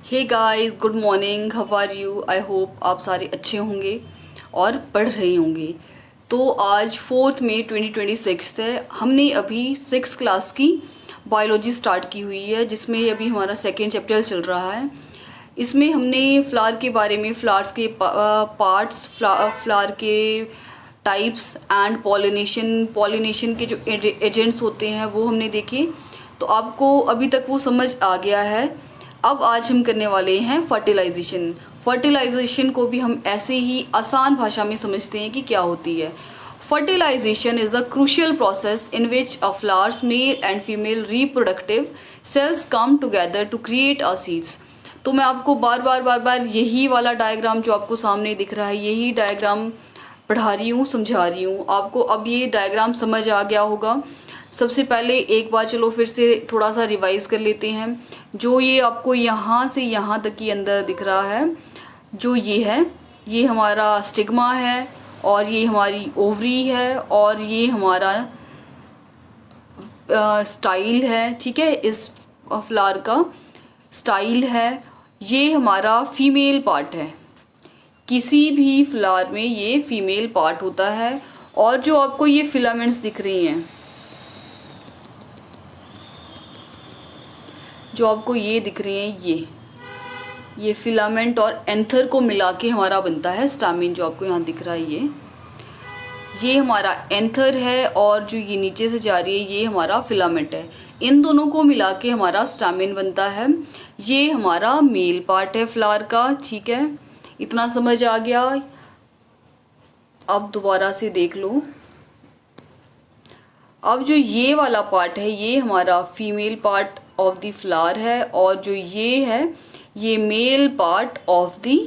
Hey guys, good morning, how are you. I hope आप सारे अच्छे होंगे और पढ़ रहे होंगे। तो आज 4 मई 2026 है। हमने अभी 6th क्लास की बायोलॉजी स्टार्ट की हुई है, जिसमें अभी हमारा सेकेंड चैप्टर चल रहा है। इसमें हमने फ्लावर के बारे में, फ्लावर्स के पार्ट्स, फ्लावर के टाइप्स एंड पॉलिनेशन के जो एजेंट्स होते हैं वो हमने देखे। तो आपको अभी तक वो समझ आ गया है। अब आज हम करने वाले हैं फर्टिलाइजेशन। फर्टिलाइजेशन को भी हम ऐसे ही आसान भाषा में समझते हैं कि क्या होती है। Fertilisation is a crucial process in which a flowers male and female reproductive cells come together to create a seeds. तो मैं आपको बार बार यही वाला डायग्राम जो आपको सामने दिख रहा है, यही डायग्राम पढ़ा रही हूँ, समझा रही हूँ आपको। अब ये डायग्राम समझ आ गया होगा। सबसे पहले एक बार चलो फिर से थोड़ा सा रिवाइज कर लेते हैं। जो ये आपको यहाँ से यहाँ तक के अंदर दिख रहा है, जो ये है, ये हमारा स्टिग्मा है, और ये हमारी ओवरी है, और ये हमारा स्टाइल है। ठीक है, इस फ्लावर का स्टाइल है। ये हमारा फीमेल पार्ट है। किसी भी फ्लावर में ये फीमेल पार्ट होता है। और जो आपको ये फिलामेंट्स दिख रही हैं, जो आपको ये दिख रहे हैं, ये फिलामेंट और एंथर को मिला के हमारा बनता है स्टामिन। जो आपको यहाँ दिख रहा है, ये हमारा एंथर है, और जो ये नीचे से जा रही है ये हमारा फिलामेंट है। इन दोनों को मिला के हमारा स्टामिन बनता है। ये हमारा मेल पार्ट है फ्लावर का। ठीक है, इतना समझ आ गया। अब दोबारा से देख लो। अब जो ये वाला पार्ट है, ये हमारा female part of the flower है, और जो ये है ये male part of the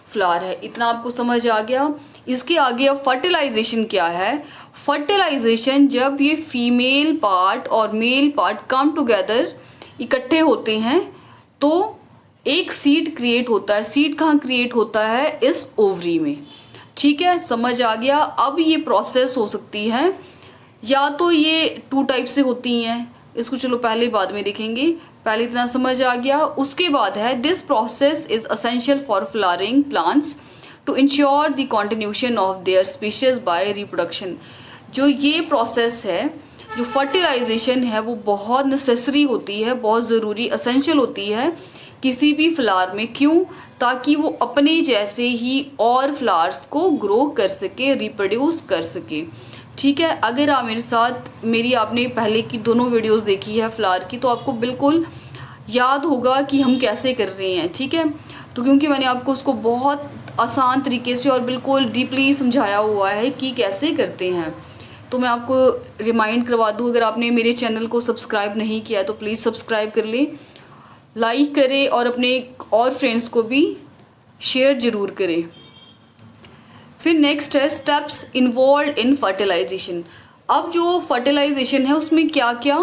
flower है। इतना आपको समझ आ गया। इसके आगे अब फर्टिलाइजेशन क्या है। फर्टिलाइजेशन जब ये फीमेल पार्ट और मेल पार्ट कम टुगेदर इकट्ठे होते हैं तो एक सीड क्रिएट होता है। सीड कहाँ क्रिएट होता है? इस ओवरी में। ठीक है, समझ आ गया। अब ये प्रोसेस हो सकती है, या तो ये 2 टाइप से होती हैं। इसको चलो पहले बाद में देखेंगे, पहले इतना समझ आ गया। उसके बाद है this process is essential for flowering plants to ensure the continuation of their species by reproduction. जो ये प्रोसेस है, जो फर्टिलाइजेशन है, वो बहुत नेसेसरी होती है, बहुत ज़रूरी, असेंशियल होती है किसी भी फ्लावर में। क्यों? ताकि वो अपने जैसे ही और फ्लावर्स को ग्रो कर सके, रिप्रोड्यूस कर सके। ठीक है, अगर आप मेरे साथ आपने पहले की दोनों वीडियोस देखी है फ्लावर की, तो आपको बिल्कुल याद होगा कि हम कैसे कर रहे हैं। ठीक है, तो क्योंकि मैंने आपको उसको बहुत आसान तरीके से और बिल्कुल डीपली समझाया हुआ है कि कैसे करते हैं। तो मैं आपको रिमाइंड करवा दूँ, अगर आपने मेरे चैनल को सब्सक्राइब नहीं किया है तो प्लीज़ सब्सक्राइब कर लें, लाइक करें, और अपने और फ्रेंड्स को भी शेयर ज़रूर करें। फिर नेक्स्ट है स्टेप्स इन्वॉल्व इन फर्टिलाइजेशन। अब जो फर्टिलाइजेशन है उसमें क्या क्या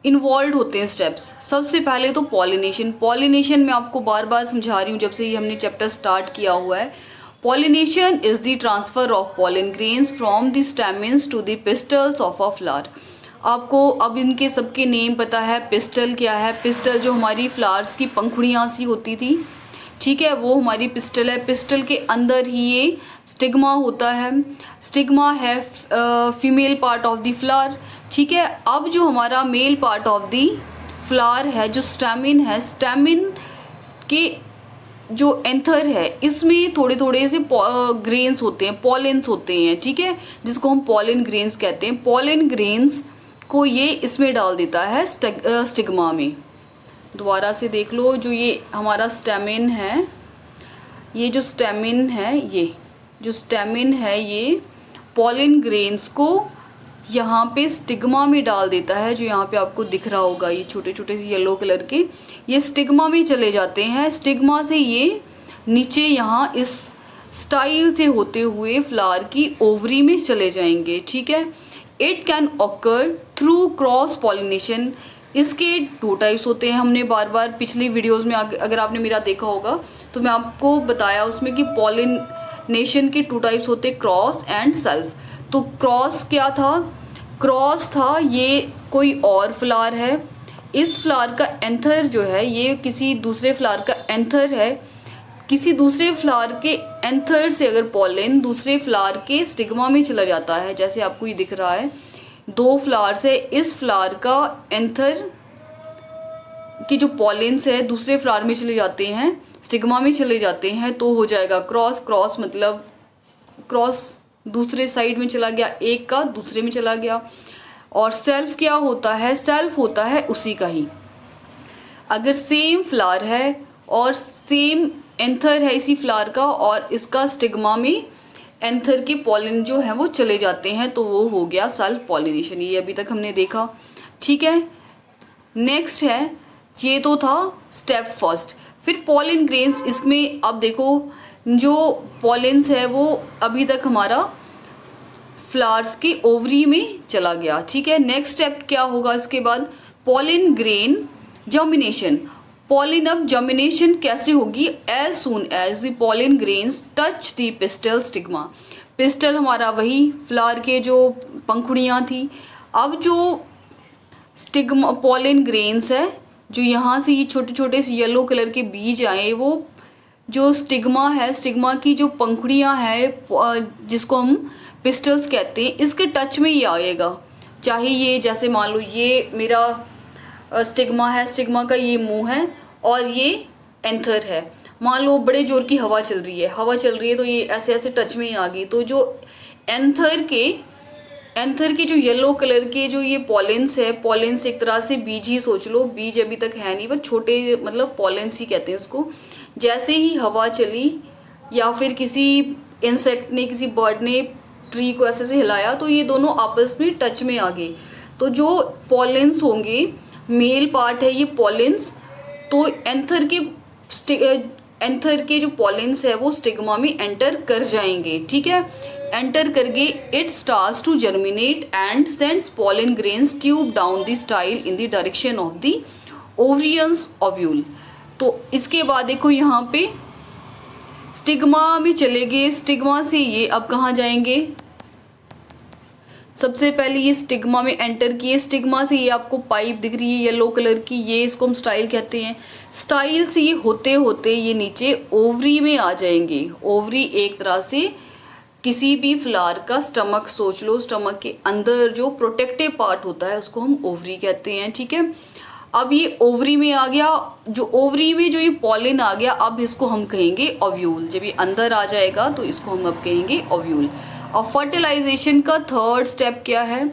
इन्वॉल्व होते हैं स्टेप्स। सबसे पहले तो पॉलिनेशन। पॉलिनेशन मैं आपको बार बार समझा रही हूँ जब से ये हमने चैप्टर स्टार्ट किया हुआ है। Pollination is the transfer of pollen grains from the stamens to the pistils of a flower. आपको अब इनके सबके नेम पता है। पिस्टल क्या है? पिस्टल जो हमारी फ्लावर्स की पंखुड़ियाँ सी होती थी, ठीक है, वो हमारी पिस्टल है। पिस्टल के अंदर ही ये स्टिग्मा होता है। स्टिग्मा है female part of the flower. ठीक है, अब जो हमारा male part of the flower है, जो स्टेमिन है, स्टेमिन के जो एंथर है, इसमें थोड़े थोड़े से ग्रेन्स होते हैं, पॉलेंस होते हैं। ठीक है, जिसको हम पॉलन ग्रेन्स कहते हैं। पॉलन ग्रेन्स को ये इसमें डाल देता है स्टिग्मा में। दोबारा से देख लो, जो ये हमारा स्टेमिन है, ये जो स्टेमिन है, ये जो स्टेमिन है, ये पॉलन ग्रेन्स को यहाँ पे स्टिग्मा में डाल देता है। जो यहाँ पे आपको दिख रहा होगा, ये छोटे छोटे से येलो कलर के, ये स्टिग्मा में चले जाते हैं। स्टिग्मा से ये नीचे यहाँ इस स्टाइल से होते हुए फ्लावर की ओवरी में चले जाएंगे। ठीक है, it can occur through cross pollination. इसके 2 टाइप्स होते हैं। हमने बार बार पिछली वीडियोस में अगर आपने मेरा देखा होगा तो मैं आपको बताया उसमें कि पॉलिनेशन के 2 टाइप्स होते हैं, क्रॉस एंड सेल्फ। तो क्रॉस क्या था? क्रॉस था ये कोई और फ्लावर है, इस फ्लावर का एंथर जो है ये किसी दूसरे फ्लावर का एंथर है। किसी दूसरे फ्लावर के एंथर से अगर पॉलन दूसरे फ्लावर के स्टिग्मा में चला जाता है, जैसे आपको ये दिख रहा है, दो फ्लावर से इस फ्लावर का एंथर कि जो पॉलेंस है दूसरे फ्लावर में चले जाते हैं, स्टिग्मा में चले जाते हैं, तो हो जाएगा क्रॉस। क्रॉस मतलब क्रॉस दूसरे साइड में चला गया, एक का दूसरे में चला गया। और सेल्फ क्या होता है? सेल्फ होता है उसी का ही। अगर सेम फ्लावर है और सेम एंथर है इसी फ्लावर का और इसका स्टिग्मा में एंथर के पॉलन जो है वो चले जाते हैं, तो वो हो गया सेल्फ पॉलिनेशन। ये अभी तक हमने देखा, ठीक है। नेक्स्ट है, ये तो था स्टेप फर्स्ट। फिर पॉलन ग्रेन्स, इसमें अब देखो जो पॉलेंस है वो अभी तक हमारा फ्लावर्स के ओवरी में चला गया, ठीक है। नेक्स्ट स्टेप क्या होगा इसके बाद? Pollen grain germination. पॉलन अब जर्मिनेशन कैसे होगी? As soon as the pollen grains touch the pistil stigma. Pistil हमारा वही फ्लावर के जो पंखुड़ियाँ थी। अब जो स्टिग्मा पॉलन ग्रेन्स है, जो यहाँ से ये छोटे छोटे से येलो कलर के बीज आए, वो जो स्टिग्मा है, स्टिग्मा की जो पंखुड़ियाँ हैं जिसको हम पिस्टल्स कहते हैं, इसके टच में ये आएगा। चाहे ये जैसे मान लो ये मेरा स्टिग्मा है, स्टिग्मा का ये मुंह है और ये एंथर है। मान लो बड़े जोर की हवा चल रही है, तो ये ऐसे ऐसे टच में ही आ गई। तो जो एंथर के जो येलो कलर के जो ये पॉलेंस है, पॉलेंस एक तरह से बीज ही सोच लो। बीज अभी तक है नहीं, पर छोटे मतलब पॉलेंस ही कहते हैं उसको। जैसे ही हवा चली या फिर किसी इंसेक्ट ने, किसी बर्ड ने ट्री को ऐसे से हिलाया, तो ये दोनों आपस में टच में आ गए। तो जो पॉलेंस होंगे, मेल पार्ट है ये पॉलेंस, तो एंथर के जो पॉलेंस है वो स्टिग्मा में एंटर कर जाएंगे, ठीक है। एंटर करके it starts to germinate and sends pollen grains tube down the style in the direction of the ovarians ovule. तो इसके बाद देखो यहाँ पे स्टिग्मा में चले गए। स्टिग्मा से ये अब कहाँ जाएंगे? सबसे पहले ये स्टिग्मा में एंटर किए। स्टिग्मा से ये आपको पाइप दिख रही है येलो कलर की, ये इसको हम स्टाइल कहते हैं। स्टाइल से ये होते होते ये नीचे ओवरी में आ जाएंगे। ओवरी एक तरह से किसी भी फ्लावर का स्टमक सोच लो, स्टमक के अंदर जो प्रोटेक्टिव पार्ट होता है उसको हम ओवरी कहते हैं, ठीक है। अब ये ओवरी में आ गया, जो ओवरी में जो ये पॉलन आ गया, अब इसको हम कहेंगे ओव्यूल। जब ये अंदर आ जाएगा तो इसको हम अब कहेंगे ओव्यूल। अब फर्टिलाइजेशन का थर्ड स्टेप क्या है?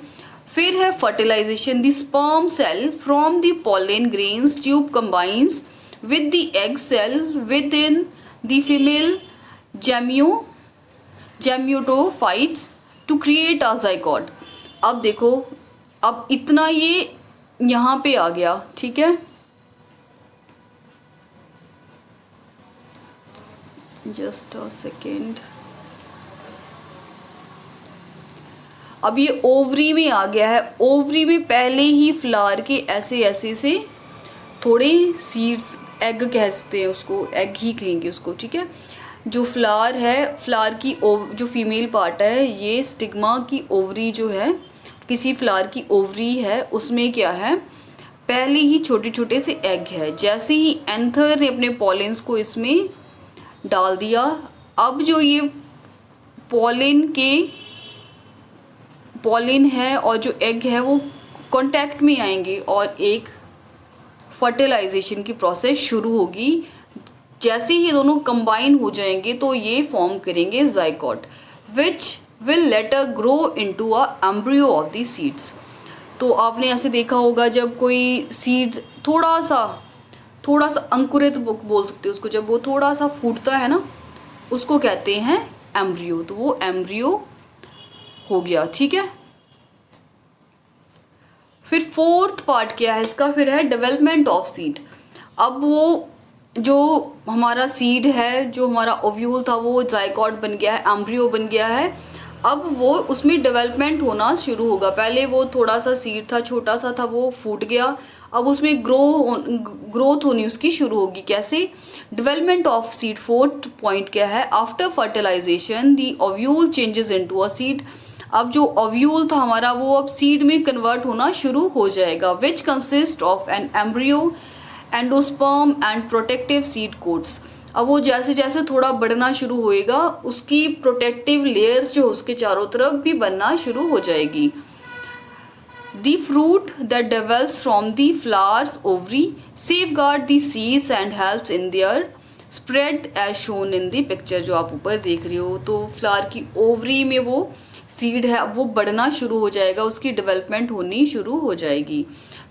फिर है fertilization. The sperm cell from the pollen grains tube combines with the egg cell within the female gametophytes to create a zygote. अब देखो, अब इतना ये यहाँ पे आ गया, ठीक है। Just a second. अब ये ओवरी में आ गया है। ओवरी में पहले ही फ्लावर के ऐसे ऐसे से थोड़े सीड्स, एग कहते हैं उसको, एग ही कहेंगे उसको, ठीक है। जो फ्लावर है, फ्लावर की जो फीमेल पार्ट है, ये स्टिग्मा की ओवरी जो है, किसी फ्लावर की ओवरी है, उसमें क्या है, पहले ही छोटे छोटे से एग है। जैसे ही एंथर ने अपने पॉलेंस को इसमें डाल दिया, अब जो ये पॉलन है और जो एग है वो कांटेक्ट में आएंगे और एक फर्टिलाइजेशन की प्रोसेस शुरू होगी। जैसे ही दोनों कंबाइन हो जाएंगे तो ये फॉर्म करेंगे zygote, which will later grow into a embryo of the seeds. तो आपने ऐसे देखा होगा, जब कोई सीड थोड़ा सा अंकुरित बोल सकते हैं उसको, जब वो थोड़ा सा फूटता है ना, उसको कहते हैं एम्ब्रियो। तो वो एम्ब्रियो हो गया, ठीक है। फिर फोर्थ पार्ट क्या है इसका? फिर है डेवलपमेंट ऑफ सीड। अब वो जो हमारा सीड है, जो हमारा ओव्यूल था, वो ज़ाइगोट बन गया है, एम्ब्रियो बन गया है। अब वो उसमें डेवलपमेंट होना शुरू होगा। पहले वो थोड़ा सा सीड था, छोटा सा था, वो फूट गया। अब उसमें ग्रोथ होनी उसकी शुरू होगी। कैसे? Development of seed. Fourth point क्या है? After fertilization the ovule changes into a seed. अब जो ओव्यूल था हमारा वो अब सीड में कन्वर्ट होना शुरू हो जाएगा, which consist of an embryo, endosperm and protective seed quotes. अब वो जैसे जैसे थोड़ा बढ़ना शुरू होएगा उसकी प्रोटेक्टिव लेयर्स जो उसके चारों तरफ भी बनना शुरू हो जाएगी। The fruit that develops from the flower's ovary safeguard the seeds and helps in their spread as shown in the picture। जो आप ऊपर देख रहे हो, तो फ्लावर की ओवरी में वो सीड है, अब वो बढ़ना शुरू हो जाएगा, उसकी डेवलपमेंट होनी शुरू हो जाएगी।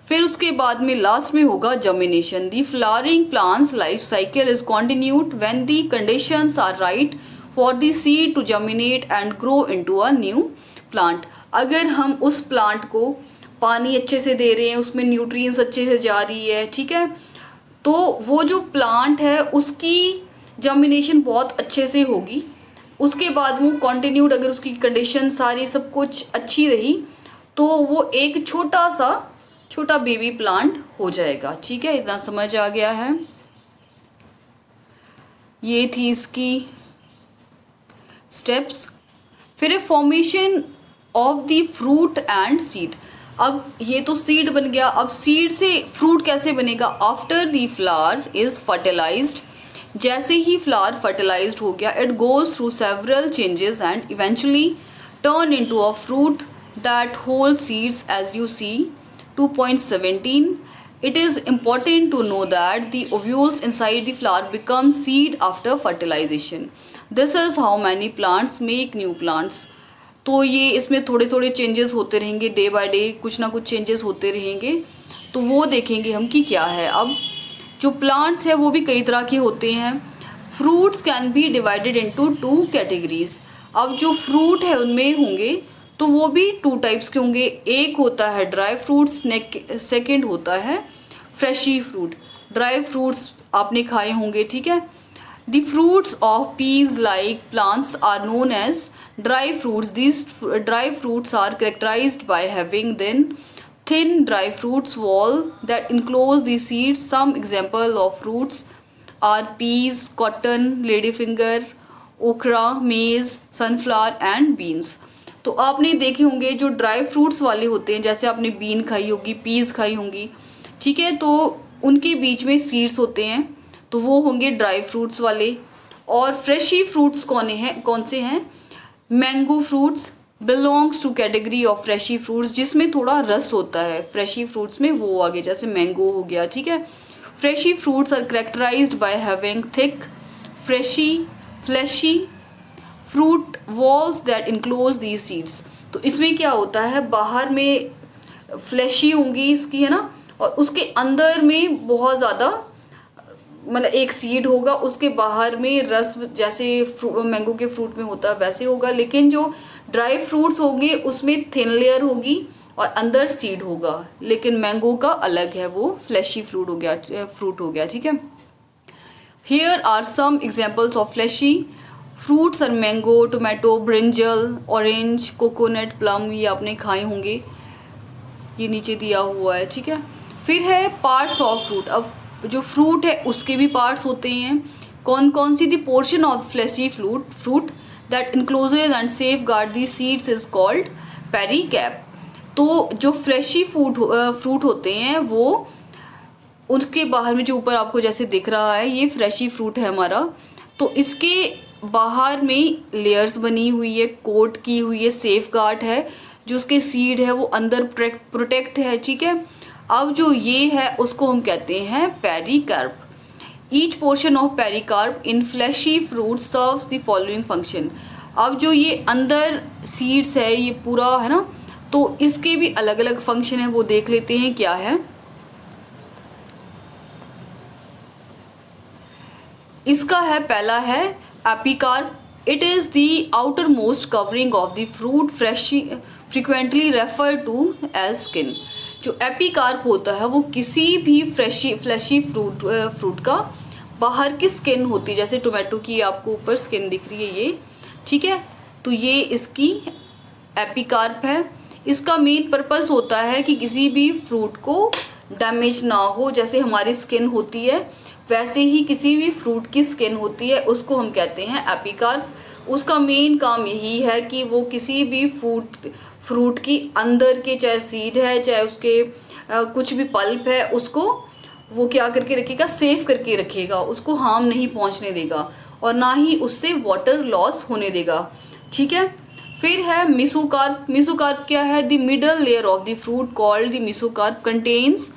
फिर उसके बाद में लास्ट में होगा germination. The flowering plants life cycle is continued when the conditions are right for the seed to germinate and grow into a new plant. अगर हम उस प्लांट को पानी अच्छे से दे रहे हैं, उसमें न्यूट्रिएंट्स अच्छे से जा रही है, ठीक है, तो वो जो प्लांट है उसकी जर्मिनेशन बहुत अच्छे से होगी। उसके बाद वो कंटिन्यूड, अगर उसकी कंडीशन सारी सब कुछ अच्छी रही तो वो एक छोटा बेबी प्लांट हो जाएगा। ठीक है, इतना समझ आ गया है। ये थी इसकी स्टेप्स। फिर है formation of the fruit and seed. अब ये तो सीड बन गया, अब सीड से फ्रूट कैसे बनेगा? After the flower is fertilized, जैसे ही फ्लावर फर्टिलाइज्ड हो गया, it goes through several changes and eventually turn into a fruit that hold seeds as you see 2.17। It is important to know that the ovules inside the flower become seed after fertilization. This is how many plants make new plants. तो ये इसमें थोड़े थोड़े changes होते रहेंगे, day by day कुछ ना कुछ चेंजेस होते रहेंगे, तो वो देखेंगे हम कि क्या है। अब जो प्लांट्स है वो भी कई तरह के होते हैं। Fruits can be divided into 2 categories. अब जो फ्रूट है उनमें होंगे तो वो भी 2 टाइप्स के होंगे। एक होता है ड्राई फ्रूट्स, सेकेंड होता है फ्रेशी फ्रूट। ड्राई फ्रूट्स आपने खाए होंगे, ठीक है। The fruits of peas like plants are known as dry fruits. These dry fruits are characterized by having then thin dry fruits wall that enclose the seeds. Some example of fruits are peas, cotton, ladyfinger, okra, maize, sunflower and beans. तो आपने देखे होंगे जो dry fruits वाले होते हैं, जैसे आपने बीन खाई होगी, पीस खाई होंगी, ठीक है, तो उनके बीच में सीड्स होते हैं, तो वो होंगे ड्राई फ्रूट्स वाले। और फ्रेशी फ्रूट्स कौन से हैं? Mango fruits belongs to category of fleshy fruits, जिसमें थोड़ा रस होता है फ्रेशी फ्रूट्स में, वो आगे जैसे मैंगो हो गया, ठीक है। Fleshy fruits are characterized by having thick fleshy fruit walls that enclose the seeds. तो इसमें क्या होता है, बाहर में फ्लैशी होंगी इसकी, है ना, और उसके अंदर में बहुत ज़्यादा मतलब एक सीड होगा, उसके बाहर में रस जैसे मैंगो के फ्रूट में होता है वैसे होगा। लेकिन जो ड्राई फ्रूट्स होंगे उसमें थिन लेयर होगी और अंदर सीड होगा, लेकिन मैंगो का अलग है, वो फ्लैशी फ्रूट हो गया, ठीक है। Here are some examples of fleshy fruits और mango, tomato, brinjal, orange, coconut, plum, ये आपने खाए होंगे, ये नीचे दिया हुआ है, ठीक है। फिर है पार्ट्स ऑफ फ्रूट। अब जो फ्रूट है उसके भी पार्ट्स होते हैं। कौन कौन सी? The portion of fleshy fruit that encloses and safeguard the seeds is called pericarp. तो जो फ्लैशी फ्रूट होते हैं वो उसके बाहर में जो ऊपर आपको जैसे दिख रहा है, ये फ्लैशी फ्रूट है हमारा, तो इसके बाहर में लेयर्स बनी हुई है, कोट की हुई है, सेफ गार्ड है, जो उसके सीड है वो अंदर प्रोटेक्ट है, ठीक है। अब जो ये है उसको हम कहते हैं pericarp. Each portion of pericarp in fleshy fruit serves the following function. अब जो ये अंदर सीड्स है ये पूरा है ना, तो इसके भी अलग अलग फंक्शन है, वो देख लेते हैं क्या है। इसका है, पहला है epicarp. It is the outermost covering of the fruit, frequently refer to as skin. जो एपिकार्प होता है वो किसी भी फ्लैशी फ्रूट का बाहर की स्किन होती है, जैसे टोमेटो की आपको ऊपर स्किन दिख रही है ये, ठीक है, तो ये इसकी एपिकार्प है। इसका मेन पर्पस होता है कि किसी भी फ्रूट को डैमेज ना हो, जैसे हमारी स्किन होती है वैसे ही किसी भी फ्रूट की स्किन होती है, उसको हम कहते हैं एपिकार्प। उसका मेन काम यही है कि वो किसी भी फ्रूट की अंदर के, चाहे सीड है चाहे उसके कुछ भी पल्प है, उसको वो क्या करके रखेगा, सेव करके रखेगा, उसको हार्म नहीं पहुंचने देगा और ना ही उससे वाटर लॉस होने देगा। ठीक है। फिर है मेसोकार्प। मेसोकार्प क्या है? The middle layer of the fruit called the mesocarp contains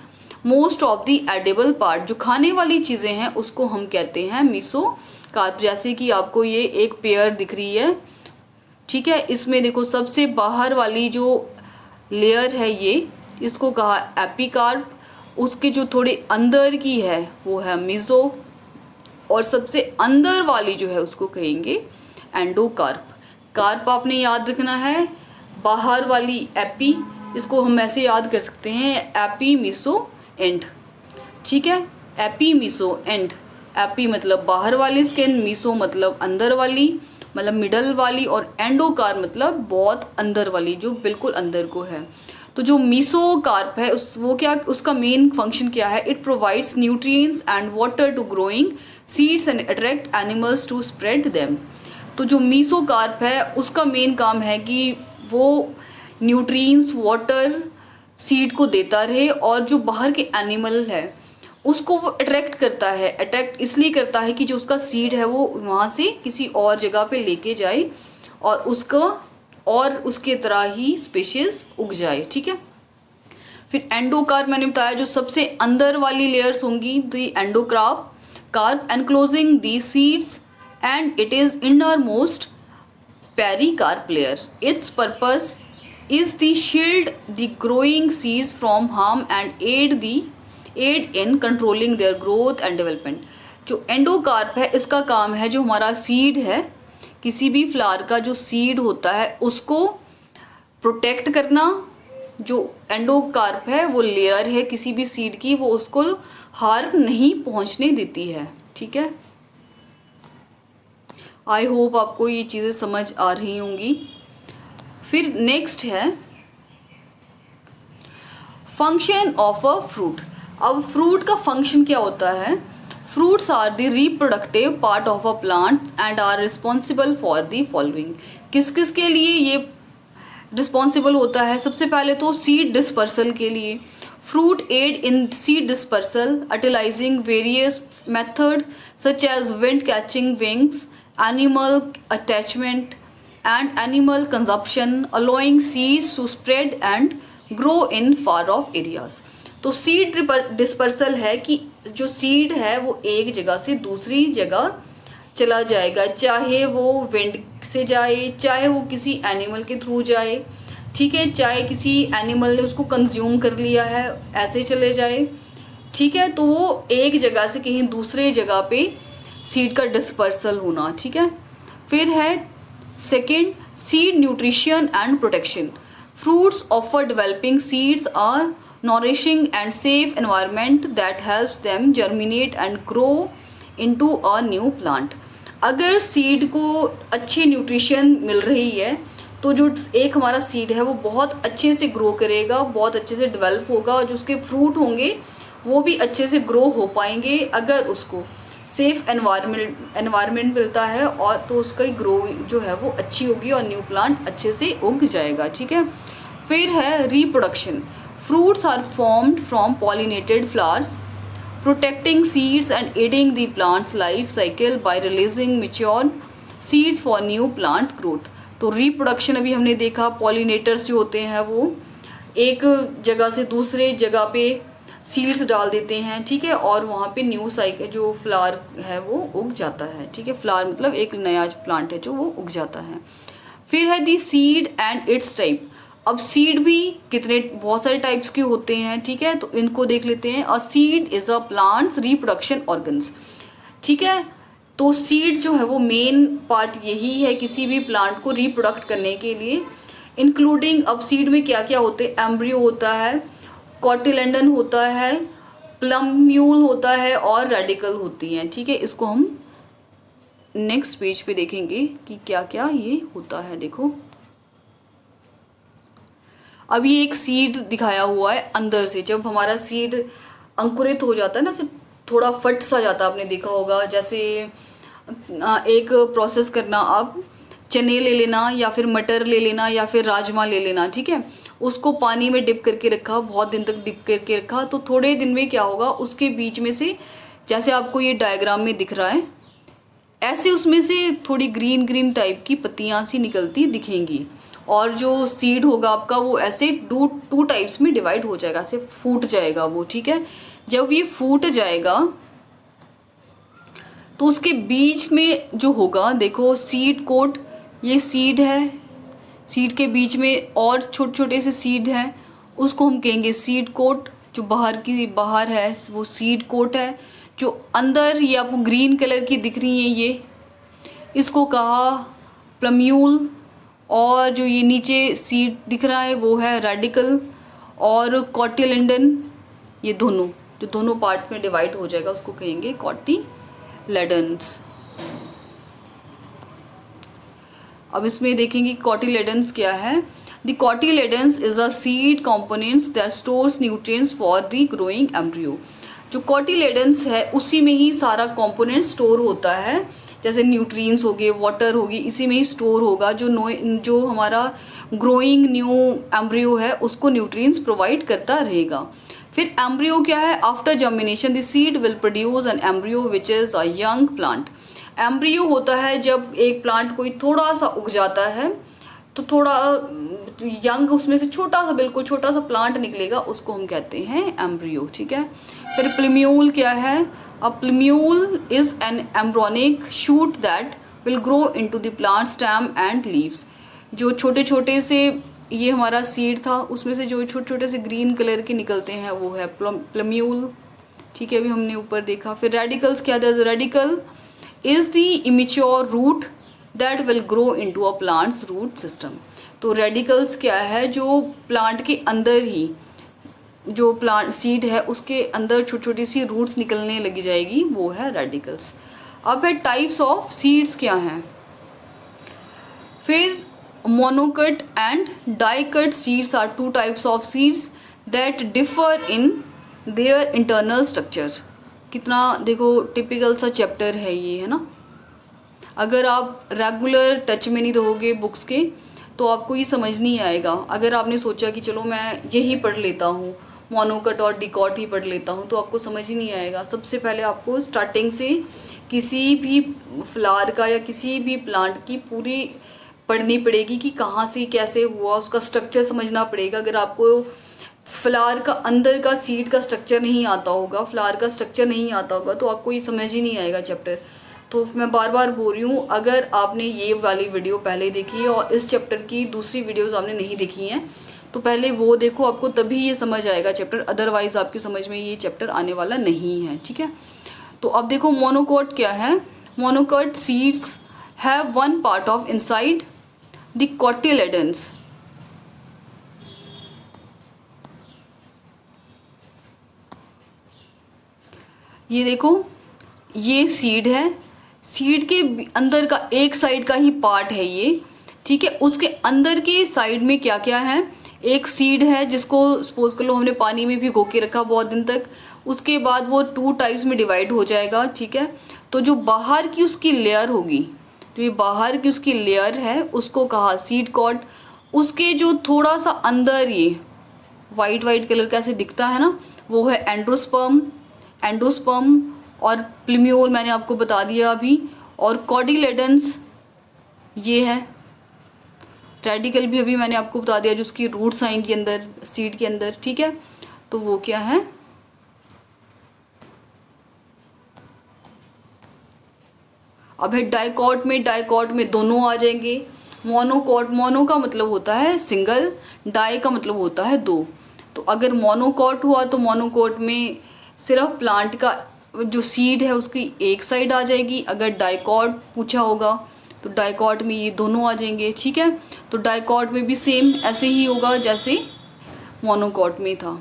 most of the edible part. जो खाने वाली चीज़ें हैं उसको हम कहते हैं मेसोकार्प। जैसे कि आपको ये एक पेयर दिख रही है, ठीक है, इसमें देखो सबसे बाहर वाली जो लेयर है ये, इसको कहा एपिकार्प। उसके जो थोड़े अंदर की है वो है मेसो, और सबसे अंदर वाली जो है उसको कहेंगे एंडोकार्प। कार्प आपने याद रखना है, बाहर वाली एपी, इसको हम ऐसे याद कर सकते हैं एपी मीसो एंड। ठीक है, एपी मीसो एंड। एपी मतलब बाहर वाली स्किन, मीसो मतलब अंदर वाली, मतलब मिडल वाली, और एंडोकार्प मतलब बहुत अंदर वाली, जो बिल्कुल अंदर को है। तो जो मीसोकार्प है उसका मेन फंक्शन क्या है? It provides nutrients and water to growing seeds and attract animals to spread them. तो जो मीसोकार्प है उसका मेन काम है कि वो न्यूट्रिएंट्स, वाटर सीड को देता रहे, और जो बाहर के एनिमल है उसको वो अट्रैक्ट करता है। अट्रैक्ट इसलिए करता है कि जो उसका सीड है वो वहाँ से किसी और जगह पे लेके जाए और उसके तरह ही स्पीशीज उग जाए। ठीक है। फिर एंडोकार्प मैंने बताया, जो सबसे अंदर वाली लेयर्स होंगी the endocarp enclosing the seeds and it is innermost pericarp layer. Its purpose is to shield the growing seeds from harm and aid in controlling their growth and development. जो endocarp है इसका काम है, जो हमारा seed है, किसी भी फ्लावर का जो सीड होता है उसको प्रोटेक्ट करना। जो एंडोकार्प है वो लेयर है किसी भी सीड की, वो उसको हार्म नहीं पहुंचने देती है। ठीक है। आई होप आपको ये चीज़ें समझ आ रही होंगी। फिर नेक्स्ट है फंक्शन ऑफ अ फ्रूट। अब फ्रूट का फंक्शन क्या होता है? Fruits are the reproductive part of a plant and are responsible for the following. किस किस के लिए ये रिस्पॉन्सिबल होता है? सबसे पहले तो सीड डिस्पर्सल के लिए। Fruit aid in seed dispersal utilising various method such as wind catching wings, animal attachment and animal consumption, allowing seeds to spread and grow in far off areas. तो seed dispersal है कि जो seed है वो एक जगह से दूसरी जगह चला जाएगा, चाहे वो विंड से जाए, चाहे वो किसी एनिमल के थ्रू जाए। ठीक है, चाहे किसी एनिमल ने उसको कंज्यूम कर लिया है ऐसे चले जाए। ठीक है, तो वो एक जगह से कहीं दूसरे जगह पे सीड का डिस्पर्सल होना। ठीक है। फिर है second, seed nutrition and protection. Fruits offer developing seeds are nourishing and safe environment that helps them germinate and grow into a new plant. अगर सीड को अच्छी न्यूट्रिशन मिल रही है तो जो एक हमारा सीड है वो बहुत अच्छे से ग्रो करेगा, बहुत अच्छे से डेवलप होगा, और जो उसके फ्रूट होंगे वो भी अच्छे से ग्रो हो पाएंगे अगर उसको सेफ एनवायरनमेंट मिलता है, और तो उसका ग्रो जो है वो अच्छी होगी और न्यू प्लांट अच्छे से उग जाएगा। ठीक है। फिर है reproduction. Fruits are formed from pollinated flowers protecting seeds and aiding the plants life cycle by releasing mature seeds for new plant growth. तो रिप्रोडक्शन अभी हमने देखा, पॉलिनेटर्स जो होते हैं वो एक जगह से दूसरे जगह पे सीड्स डाल देते हैं। ठीक है, और वहाँ पे न्यू साइकिल जो फ्लावर है वो उग जाता है। ठीक है, फ्लावर मतलब एक नया प्लांट है जो वो उग जाता है। फिर है दी सीड एंड इट्स टाइप। अब सीड भी बहुत सारे टाइप्स के होते हैं। ठीक है, तो इनको देख लेते हैं। A seed is a plants reproduction organs. ठीक है, तो सीड जो है वो मेन पार्ट यही है किसी भी प्लांट को रिप्रोडक्ट करने के लिए, इंक्लूडिंग अब सीड में क्या क्या होते हैं? एम्ब्रियो होता है, कॉटिलेंडन होता है, प्लम्यूल होता है, और रेडिकल होती हैं। ठीक है, इसको हम नेक्स्ट पेज पे देखेंगे कि क्या क्या ये होता है। देखो अब ये एक सीड दिखाया हुआ है अंदर से। जब हमारा सीड अंकुरित हो जाता है ना, सिर्फ थोड़ा फट सा जाता है, आपने देखा होगा। जैसे एक प्रोसेस करना, आप चने ले लेना या फिर मटर ले लेना या फिर राजमा ले लेना, ठीक है। उसको पानी में डिप करके रखा, बहुत दिन तक डिप करके रखा, तो थोड़े दिन में क्या होगा, उसके बीच में से, जैसे आपको ये डायग्राम में दिख रहा है, ऐसे उसमें से थोड़ी ग्रीन ग्रीन टाइप की पत्तियां सी निकलती दिखेंगी। और जो सीड होगा आपका वो ऐसे टू टाइप्स में डिवाइड हो जाएगा, ऐसे फूट जाएगा वो, ठीक है। जब ये फूट जाएगा तो उसके बीच में जो होगा, देखो सीड कोट, ये सीड है, सीड के बीच में और छोटे छोटे से सीड हैं, उसको हम कहेंगे सीड कोट। जो बाहर है वो सीड कोट है। जो अंदर ये आपको ग्रीन कलर की दिख रही है, ये इसको कहा प्लम्यूल। और जो ये नीचे सीड दिख रहा है वो है रेडिकल और कॉटिलेडन। ये दोनों पार्ट में डिवाइड हो जाएगा, उसको कहेंगे कॉटिलेडन्स। अब इसमें देखेंगे कॉटिलेडन्स क्या है। The cotyledons is a seed components that stores nutrients for the growing embryo. जो कॉटिलेडन्स है उसी में ही सारा कंपोनेंट स्टोर होता है, जैसे न्यूट्रिएंट्स हो गए, वाटर होगी, इसी में ही स्टोर होगा। जो हमारा ग्रोइंग न्यू एम्ब्रियो है उसको न्यूट्रिएंट्स प्रोवाइड करता रहेगा। फिर एम्ब्रियो क्या है, after germination the seed will produce an embryo which is a young plant. Embryo होता है जब एक प्लांट कोई थोड़ा सा उग जाता है, तो थोड़ा यंग, उसमें से छोटा सा, बिल्कुल छोटा सा प्लांट निकलेगा, उसको हम कहते हैं एम्ब्रियो, ठीक है। फिर प्लम्यूल क्या है, a plumule is an embryonic shoot that will grow into the plant stem and leaves. जो छोटे छोटे से, ये हमारा सीड था, उसमें से जो छोटे छोटे से ग्रीन कलर के निकलते हैं वो है प्लम्यूल, ठीक है, अभी हमने ऊपर देखा। फिर रेडिकल्स क्या था, radicle is the immature root that will grow into a plants root system. तो रेडिकल्स क्या है, जो प्लांट के अंदर ही, जो प्लांट सीड है उसके अंदर छोटी छोटी सी रूट्स निकलने लगी जाएगी, वो है रेडिकल्स। अब है टाइप्स ऑफ सीड्स क्या हैं। फिर monocot and dicot seeds are two types of seeds that differ in their internal structure. कितना देखो टिपिकल सा चैप्टर है ये, है ना। अगर आप रेगुलर टच में नहीं रहोगे बुक्स के तो आपको ये समझ नहीं आएगा। अगर आपने सोचा कि चलो मैं यही पढ़ लेता हूँ, मोनोकट और डिकॉट ही पढ़ लेता हूँ, तो आपको समझ ही नहीं आएगा। सबसे पहले आपको स्टार्टिंग से किसी भी फ्लावर का या किसी भी प्लांट की पूरी पढ़नी पड़ेगी कि कहाँ से कैसे हुआ, उसका स्ट्रक्चर समझना पड़ेगा। अगर आपको फ्लावर का अंदर का सीड का स्ट्रक्चर नहीं आता होगा, फ्लावर का स्ट्रक्चर नहीं आता होगा, तो आपको ये समझ ही नहीं आएगा चैप्टर। तो मैं बार बार बोल रही हूँ, अगर आपने ये वाली वीडियो पहले देखी है और इस चैप्टर की दूसरी वीडियोस आपने नहीं देखी हैं, तो पहले वो देखो, आपको तभी ये समझ आएगा चैप्टर, अदरवाइज आपकी समझ में ये चैप्टर आने वाला नहीं है, ठीक है। तो अब देखो मोनोकॉट क्या है। Monocot seeds have one part of inside the cotyledons. ये देखो, ये सीड है, सीड के अंदर का एक साइड का ही पार्ट है ये, ठीक है। उसके अंदर के साइड में क्या क्या है, एक सीड है जिसको सपोज कर लो हमने पानी में भिगो के रखा बहुत दिन तक, उसके बाद वो टू टाइप्स में डिवाइड हो जाएगा, ठीक है। तो जो बाहर की उसकी लेयर होगी, तो ये बाहर की उसकी लेयर है, उसको कहा सीड कॉड। उसके जो थोड़ा सा अंदर ये वाइट वाइट कलर का ऐसे दिखता है ना, वो है एंडोस्पर्म। एंडोस्पर्म और प्लम्यूल मैंने आपको बता दिया अभी। और कॉटिलेडन्स ये है। रेडिकल भी अभी मैंने आपको बता दिया, जो उसकी रूट्स आएंगी अंदर सीड के अंदर, ठीक है। तो वो क्या है, अब है डाइकॉट में। डाइकॉट में दोनों आ जाएंगे। मोनोकॉट, मोनो का मतलब होता है सिंगल, डाई का मतलब होता है दो। तो अगर मोनोकॉट हुआ तो मोनोकॉट में सिर्फ प्लांट का जो सीड है उसकी एक साइड आ जाएगी। अगर डाइकॉट पूछा होगा तो डाइकॉट में ये दोनों आ जाएंगे, ठीक है। तो डाइकॉट में भी सेम ऐसे ही होगा जैसे मोनोकॉट में था।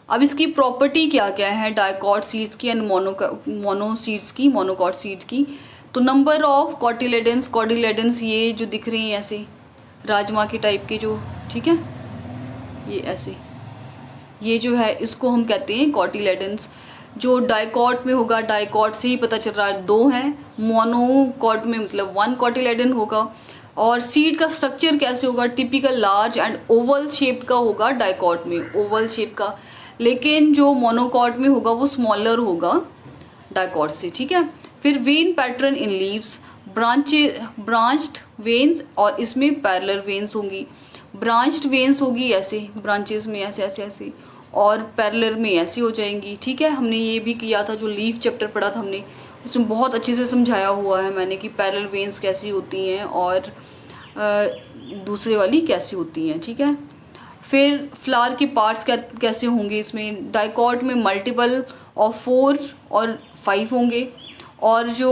अब इसकी प्रॉपर्टी क्या क्या है डाइकॉट सीड्स की एंड मोनो सीड्स की, मोनोकॉट सीड्स की। तो नंबर ऑफ कॉटिलेडन्स, कॉटिलेडन्स ये जो दिख रही हैं ऐसे राजमा के टाइप के जो, ठीक है, ये ऐसे, ये जो है इसको हम कहते हैं कॉटिलेडन्स। जो डाइकॉट में होगा, डाइकॉट से ही पता चल रहा है 2 हैं, मोनोकॉट में मतलब 1 कॉटिलेडन होगा। और सीड का स्ट्रक्चर कैसे होगा, typical large and Oval shape का होगा डाइकॉट में, ओवल शेप का, लेकिन जो मोनोकॉट में होगा वो स्मॉलर होगा डाइकॉट से, ठीक है। फिर when pattern in leaves, branched veins, और इसमें पैरेलल वेन्स होंगी। ब्रांच्ड वेन्स होगी ऐसे, ब्रांचेस में ऐसे ऐसे ऐसे, और पैरेलल में ऐसी हो जाएंगी, ठीक है। हमने ये भी किया था, जो लीफ चैप्टर पढ़ा था हमने, उसमें बहुत अच्छे से समझाया हुआ है मैंने कि पैरेलल वेन्स कैसी होती हैं और दूसरे वाली कैसी होती हैं, ठीक है। फिर फ्लावर के पार्ट्स कैसे होंगे, इसमें डाइकॉट में मल्टीपल ऑफ 4 और 5 होंगे, और जो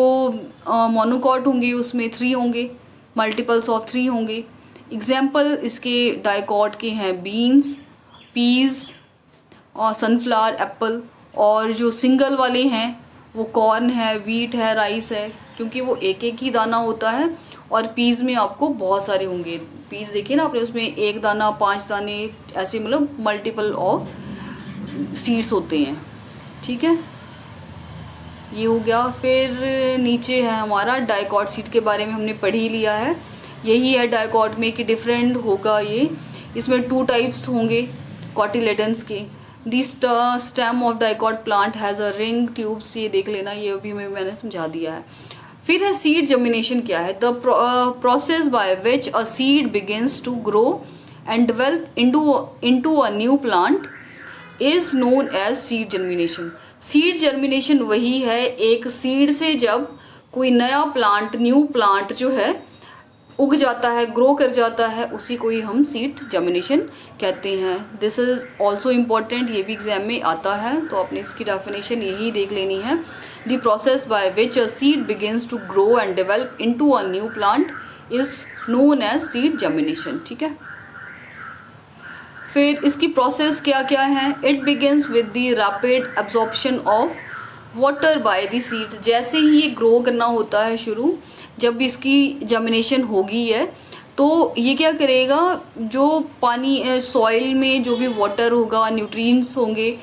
मोनोकॉट होंगे उसमें 3 होंगे, मल्टीपल्स ऑफ 3 होंगे। एग्जाम्पल इसके डाइकॉट के हैं बीन्स, पीज़ और सनफ्लावर, एप्पल। और जो सिंगल वाले हैं वो कॉर्न है, वीट है, राइस है, क्योंकि वो एक एक ही दाना होता है। और पीज़ में आपको बहुत सारे होंगे, पीज़ देखिए ना आपने, उसमें 1 दाना 5 दाने ऐसे, मतलब मल्टीपल ऑफ सीड्स होते हैं, ठीक है। ये हो गया। फिर नीचे है हमारा डाइकॉट सीड के बारे में हमने पढ़ ही लिया है, यही है डाइकॉट में कि डिफरेंट होगा ये। इसमें 2 टाइप्स होंगे कॉटिलेडन्स के। This stem of dicot plant has a ring tubes, ये देख लेना, ये अभी मैंने समझा दिया है। फिर है सीड जर्मिनेशन क्या है, the process by which a seed begins to grow and develop into a new plant is known as seed germination. Seed germination वही है, एक सीड से जब कोई नया प्लांट, न्यू प्लांट जो है उग जाता है, ग्रो कर जाता है, उसी को ही हम सीड जर्मिनेशन कहते हैं। दिस इज़ ऑल्सो इम्पॉर्टेंट, ये भी एग्जाम में आता है, तो आपने इसकी डेफिनेशन यही देख लेनी है। The process by which a seed begins to grow and develop into a new plant is known as seed germination, ठीक है। फिर इसकी प्रोसेस क्या क्या है, it begins with the rapid absorption of water by the seed. जैसे ही ये ग्रो करना होता है शुरू, जब इसकी जर्मिनेशन होगी है, तो ये क्या करेगा, जो पानी सॉइल में जो भी वाटर होगा, न्यूट्रिएंट्स होंगे,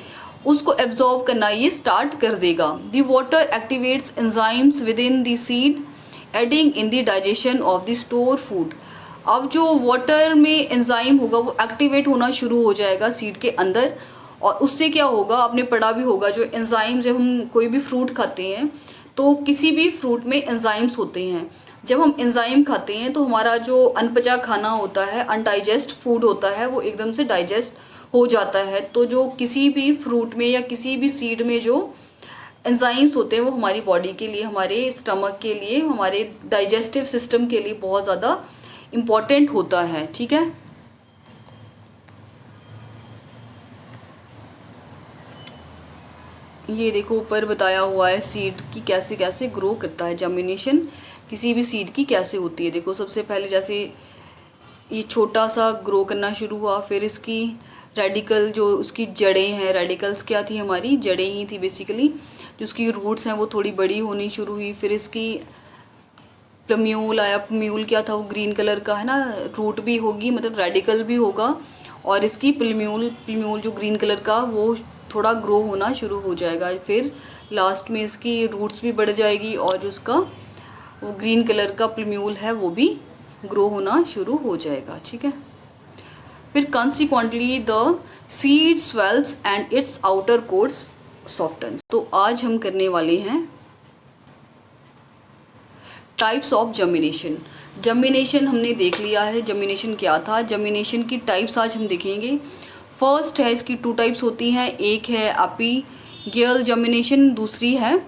उसको एब्जॉर्व करना ये स्टार्ट कर देगा। The water activates enzymes with in the seed adding in the digestion of the store food. अब जो वाटर में एंजाइम होगा वो एक्टिवेट होना शुरू हो जाएगा सीड के अंदर, और उससे क्या होगा, आपने पढ़ा भी होगा, जो एंजाइम, जब हम कोई भी फ्रूट खाते हैं तो किसी भी फ्रूट में एंजाइम्स होते हैं। जब हम एंजाइम खाते हैं तो हमारा जो अनपचा खाना होता है, अनडाइजेस्ट फूड होता है, वो एकदम से डाइजेस्ट हो जाता है। तो जो किसी भी फ्रूट में या किसी भी सीड में जो एंजाइम्स होते हैं वो हमारी बॉडी के लिए, हमारे स्टमक के लिए, हमारे डाइजेस्टिव सिस्टम के लिए बहुत ज़्यादा इम्पॉर्टेंट होता है, ठीक है। ये देखो ऊपर बताया हुआ है सीड की कैसे कैसे ग्रो करता है, जर्मिनेशन किसी भी सीड की कैसे होती है। देखो सबसे पहले जैसे ये छोटा सा ग्रो करना शुरू हुआ, फिर इसकी रेडिकल, जो उसकी जड़ें हैं, रेडिकल्स क्या थी, हमारी जड़ें ही थी बेसिकली, जो उसकी रूट्स हैं वो थोड़ी बड़ी होनी शुरू हुई। फिर इसकी प्लम्यूल आया, प्लम्यूल क्या था, वो ग्रीन कलर का है ना, रूट भी होगी, मतलब रेडिकल भी होगा, और इसकी प्लम्यूल जो ग्रीन कलर का, वो थोड़ा ग्रो होना शुरू हो जाएगा। फिर लास्ट में इसकी रूट्स भी बढ़ जाएगी, और जो उसका वो ग्रीन कलर का प्लम्यूल है वो भी ग्रो होना शुरू हो जाएगा, ठीक है। फिर consequently the seed swells and it's outer course softens. तो आज हम करने वाले हैं टाइप्स ऑफ जर्मिनेशन। जर्मिनेशन हमने देख लिया है, जर्मिनेशन क्या था, जर्मिनेशन की टाइप्स आज हम देखेंगे। फर्स्ट है, इसकी 2 टाइप्स होती हैं, एक है एपिगेल जर्मिनेशन, दूसरी है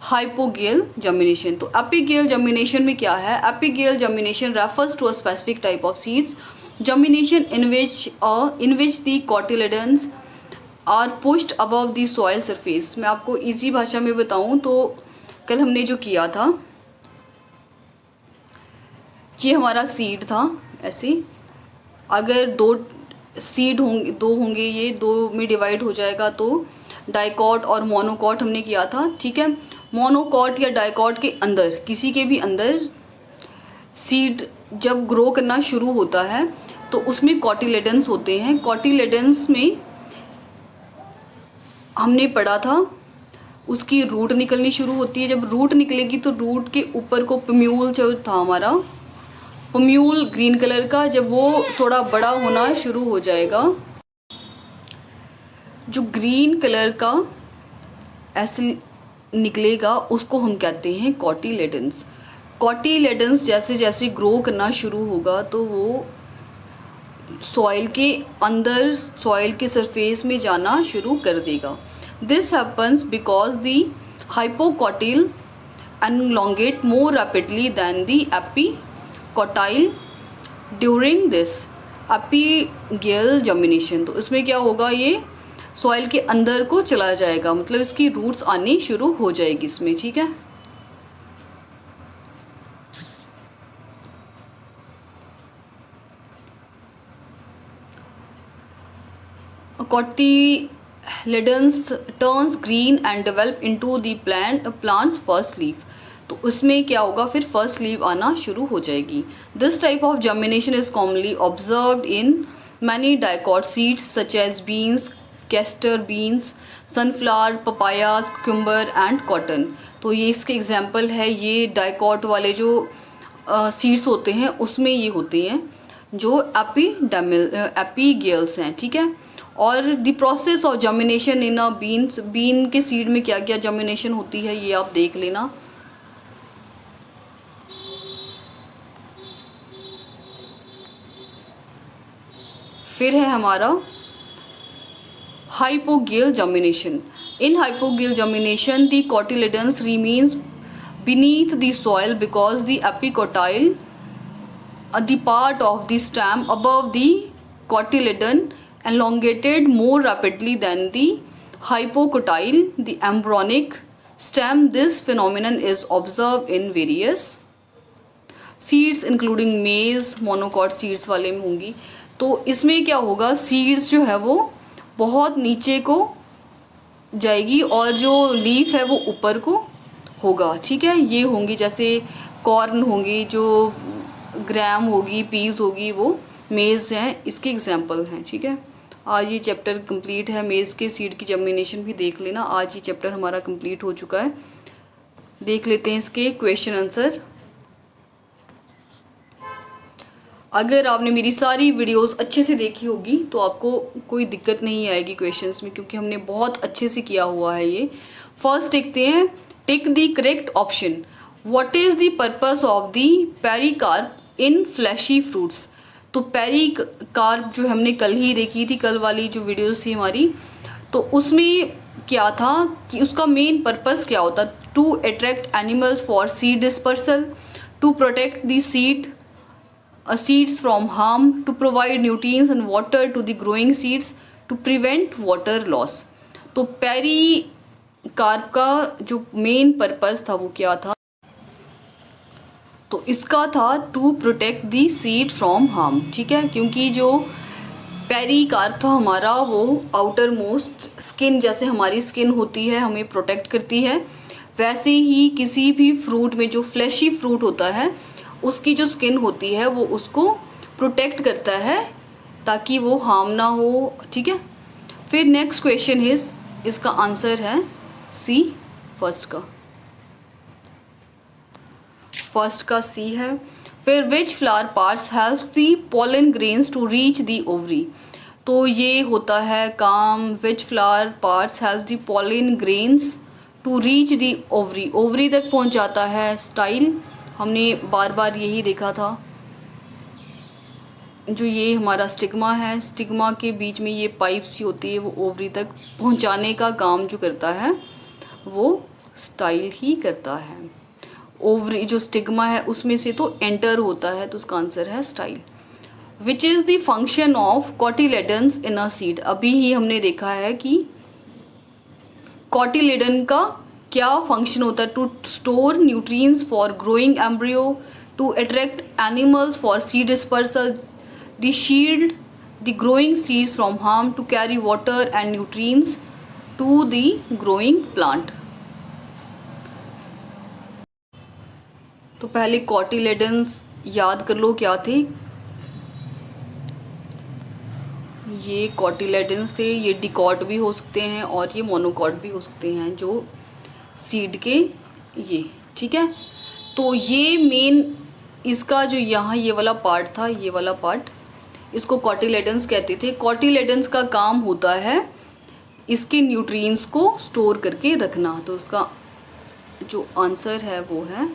हाइपोगेल जर्मिनेशन। तो एपिगेल जर्मिनेशन में क्या है, epigeal germination refers to a specific type of seeds germination in which the cotyledons are pushed above the soil surface. मैं आपको इजी भाषा में बताऊं तो कल हमने जो किया था, ये हमारा सीड था ऐसे, अगर 2 सीड होंगे, 2 होंगे, ये 2 में डिवाइड हो जाएगा, तो डाइकॉट और मोनोकॉट हमने किया था, ठीक है। मोनोकॉट या डाइकॉट के अंदर, किसी के भी अंदर सीड जब ग्रो करना शुरू होता है तो उसमें कॉटिलेडन्स होते हैं। कॉटिलेडन्स में हमने पढ़ा था उसकी रूट निकलनी शुरू होती है। जब रूट निकलेगी तो रूट के ऊपर को पम्यूल जो था हमारा, पम्यूल ग्रीन कलर का, जब वो थोड़ा बड़ा होना शुरू हो जाएगा, जो ग्रीन कलर का ऐसे निकलेगा उसको हम कहते हैं कॉटिलेडन्स। कॉटिलेडन्स जैसे जैसे ग्रो करना शुरू होगा तो वो सॉइल के अंदर, सॉइल के सरफेस में जाना शुरू कर देगा। This happens because the hypocotyl elongate more rapidly than the epicotyle during this epigeal germination. तो इसमें क्या होगा, ये सॉइल के अंदर को चला जाएगा, मतलब इसकी रूट्स आनी शुरू हो जाएगी इसमें, ठीक है। Cotyledons turns green and develop into the plants first leaf. तो उसमें क्या होगा, फिर फर्स्ट लीव आना शुरू हो जाएगी। This type of germination is commonly observed in many dicot seeds such as beans, castor beans, sunflower, papayas, cucumber and cotton. तो ये इसके एग्जाम्पल है, ये डाइकॉट वाले जो सीड्स होते हैं उसमें ये होते हैं जो एपीगियल्स हैं, ठीक है। और the process of germination in a beans, bean के सीड में क्या क्या जर्मिनेशन होती है ये आप देख लेना। फिर है हमारा hypogeal germination. In hypogeal germination the cotyledons remains beneath the soil because the epicotyle, the part of the stem above the cotyledon, elongated more rapidly than the hypocotyle, the embryonic stem. This phenomenon is observed in various seeds including मेज, monocot seeds वाले में होंगी। तो इसमें क्या होगा, seeds जो है वो बहुत नीचे को जाएगी और जो लीफ है वो ऊपर को होगा, ठीक है। ये होंगी जैसे कॉर्न होंगी, जो ग्राम होगी, पीस होगी, वो मेज़ हैं, इसके एग्जांपल हैं, ठीक है। आज ये चैप्टर कंप्लीट है, मेज़ के सीड की जर्मिनेशन भी देख लेना। आज ये चैप्टर हमारा कंप्लीट हो चुका है। देख लेते हैं इसके क्वेश्चन आंसर। अगर आपने मेरी सारी वीडियोस अच्छे से देखी होगी तो आपको कोई दिक्कत नहीं आएगी क्वेश्चंस में, क्योंकि हमने बहुत अच्छे से किया हुआ है ये। फर्स्ट देखते हैं, tick the correct option. What is the purpose of the pericarp in fleshy fruits. तो पेरिकार्प जो हमने कल ही देखी थी, कल वाली जो वीडियोस थी हमारी, तो उसमें क्या था कि उसका मेन पर्पस क्या होता, to attract animals for seed dispersal, to protect the seeds from harm, to provide nutrients and water to the growing seeds, to prevent water loss। तो पेरिकार्प का जो मेन पर्पस था वो क्या था, तो इसका था to protect the seed from harm, ठीक है। क्योंकि जो पेरिकार्प था हमारा वो आउटर मोस्ट स्किन, जैसे हमारी स्किन होती है हमें प्रोटेक्ट करती है, वैसे ही किसी भी फ्रूट में जो फ्लैशी फ्रूट होता है उसकी जो स्किन होती है वो उसको प्रोटेक्ट करता है ताकि वो हार्म ना हो, ठीक है। फिर नेक्स्ट क्वेश्चन इज, इसका आंसर है सी, फर्स्ट का सी है। फिर which flower parts helps the pollen grains to reach the ovary. तो ये होता है काम, which flower parts help the pollen grains to reach the ovary, ovary तक पहुंच जाता है स्टाइल। हमने बार बार यही देखा था, जो ये हमारा स्टिग्मा है, स्टिग्मा के बीच में ये पाइप्स ही होती है, वो ओवरी तक पहुंचाने का काम जो करता है वो स्टाइल ही करता है। ओवरी जो स्टिग्मा है उसमें से तो एंटर होता है, तो उसका आंसर है style. Which is the function of cotyledons in a seed. अभी ही हमने देखा है कि कॉटिलेडन का क्या फंक्शन होता है, to store nutrients for growing embryo, to attract animals for seed dispersal, the shield the growing seeds from harm, to carry water and nutrients to the growing plant. तो पहले कॉटिलेडन्स याद कर लो क्या थे, ये कॉटिलेडन्स थे, ये डिकॉट भी हो सकते हैं और ये मोनोकॉट भी हो सकते हैं, जो सीड के ये, ठीक है। तो ये मेन इसका जो यहाँ ये वाला पार्ट था, ये वाला पार्ट, इसको कॉटिलेडन्स कहते थे। कॉटिलेडन्स का काम होता है इसके न्यूट्रिएंट्स को स्टोर करके रखना। तो उसका जो आंसर है वो है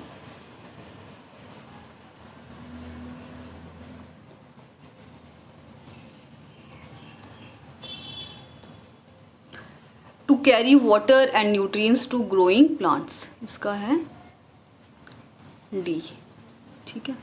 to carry water and nutrients to growing plants, इसका है डी, ठीक है।